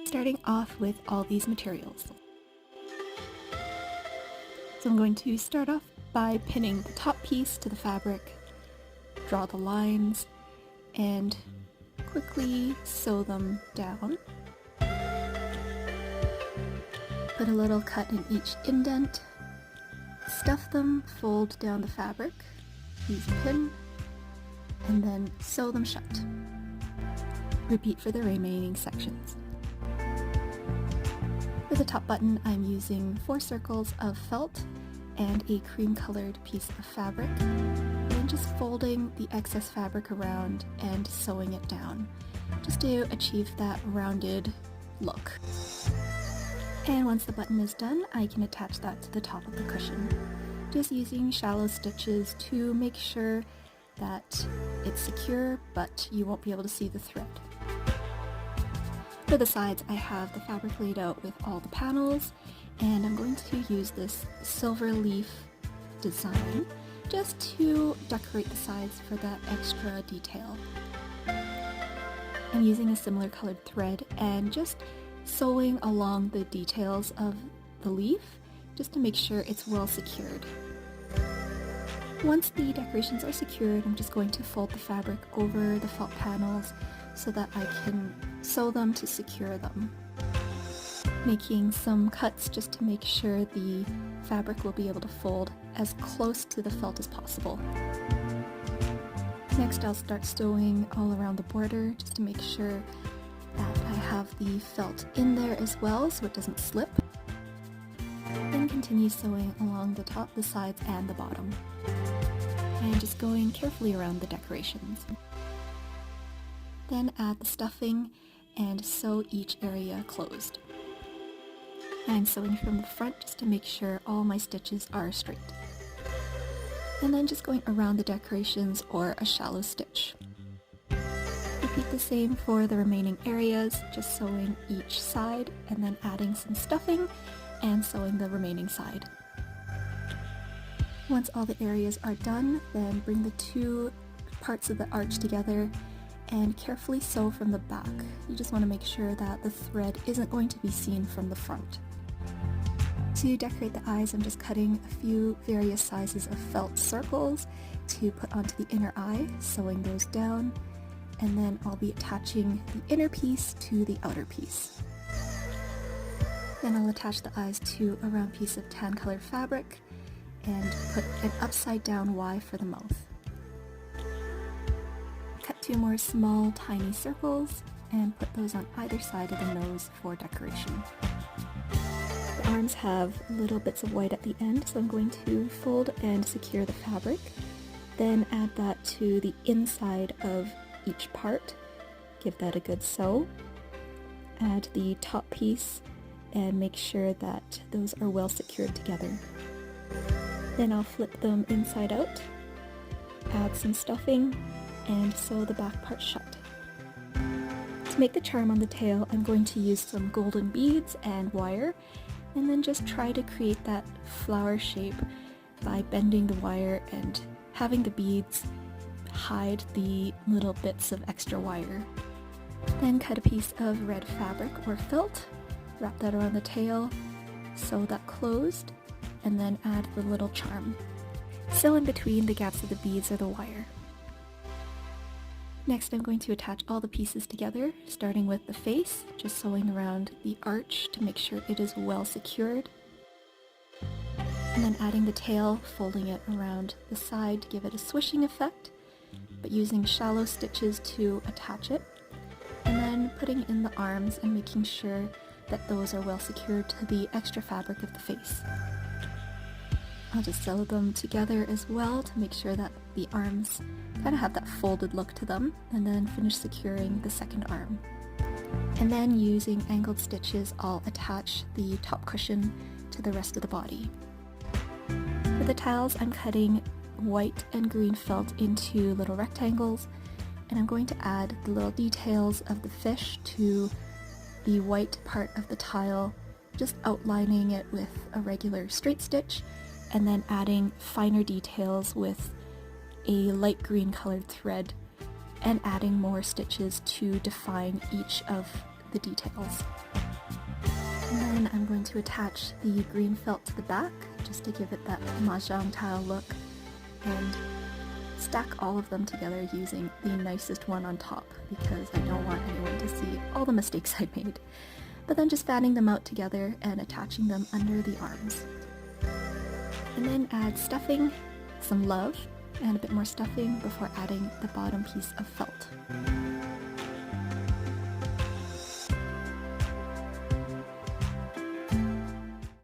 starting off with all these materials. So I'm going to start off by pinning the top piece to the fabric, draw the lines, and quickly sew them down. Put a little cut in each indent, stuff them, fold down the fabric, use a pin, and then sew them shut. Repeat for the remaining sections. For the top button, I'm using 4 circles of felt and a cream-colored piece of fabric, and just folding the excess fabric around and sewing it down, just to achieve that rounded look. And once the button is done, I can attach that to the top of the cushion, just using shallow stitches to make sure that it's secure, but you won't be able to see the thread. For the sides, I have the fabric laid out with all the panels, and I'm going to use this silver leaf design just to decorate the sides for that extra detail. I'm using a similar colored thread and just sewing along the details of the leaf just to make sure it's well secured. Once the decorations are secured, I'm just going to fold the fabric over the felt panels so that I can sew them to secure them. Making some cuts just to make sure the fabric will be able to fold as close to the felt as possible. Next, I'll start sewing all around the border just to make sure that I have the felt in there as well so it doesn't slip. Then continue sewing along the top, the sides, and the bottom. And just going carefully around the decorations. Then add the stuffing and sew each area closed. I'm sewing from the front just to make sure all my stitches are straight. And then just going around the decorations or a shallow stitch. Repeat the same for the remaining areas, just sewing each side and then adding some stuffing and sewing the remaining side. Once all the areas are done, then bring the 2 parts of the arch together and carefully sew from the back. You just want to make sure that the thread isn't going to be seen from the front. To decorate the eyes, I'm just cutting a few various sizes of felt circles to put onto the inner eye, sewing those down, and then I'll be attaching the inner piece to the outer piece. Then I'll attach the eyes to a round piece of tan-colored fabric and put an upside down Y for the mouth. Cut 2 more small, tiny circles and put those on either side of the nose for decoration. The arms have little bits of white at the end, so I'm going to fold and secure the fabric, then add that to the inside of each part, give that a good sew, add the top piece, and make sure that those are well secured together. Then I'll flip them inside out, add some stuffing, and sew the back part shut. To make the charm on the tail, I'm going to use some golden beads and wire, and then just try to create that flower shape by bending the wire and having the beads hide the little bits of extra wire. Then cut a piece of red fabric or felt, wrap that around the tail, sew that closed, and then add the little charm. Sew in between the gaps of the beads or the wire. Next, I'm going to attach all the pieces together, starting with the face, just sewing around the arch to make sure it is well secured. And then adding the tail, folding it around the side to give it a swishing effect, but using shallow stitches to attach it. And then putting in the arms and making sure that those are well secured to the extra fabric of the face. I'll just sew them together as well to make sure that the arms kind of have that folded look to them, and then finish securing the second arm. And then using angled stitches, I'll attach the top cushion to the rest of the body. For the towels, I'm cutting white and green felt into little rectangles, and I'm going to add the little details of the fish to the white part of the tile, just outlining it with a regular straight stitch, and then adding finer details with a light green colored thread and adding more stitches to define each of the details. And then I'm going to attach the green felt to the back, just to give it that mahjong tile look, and stack all of them together using the nicest one on top, because I don't want anyone to see all the mistakes I made. But then just fanning them out together and attaching them under the arms. And then add stuffing, some love, and a bit more stuffing before adding the bottom piece of felt.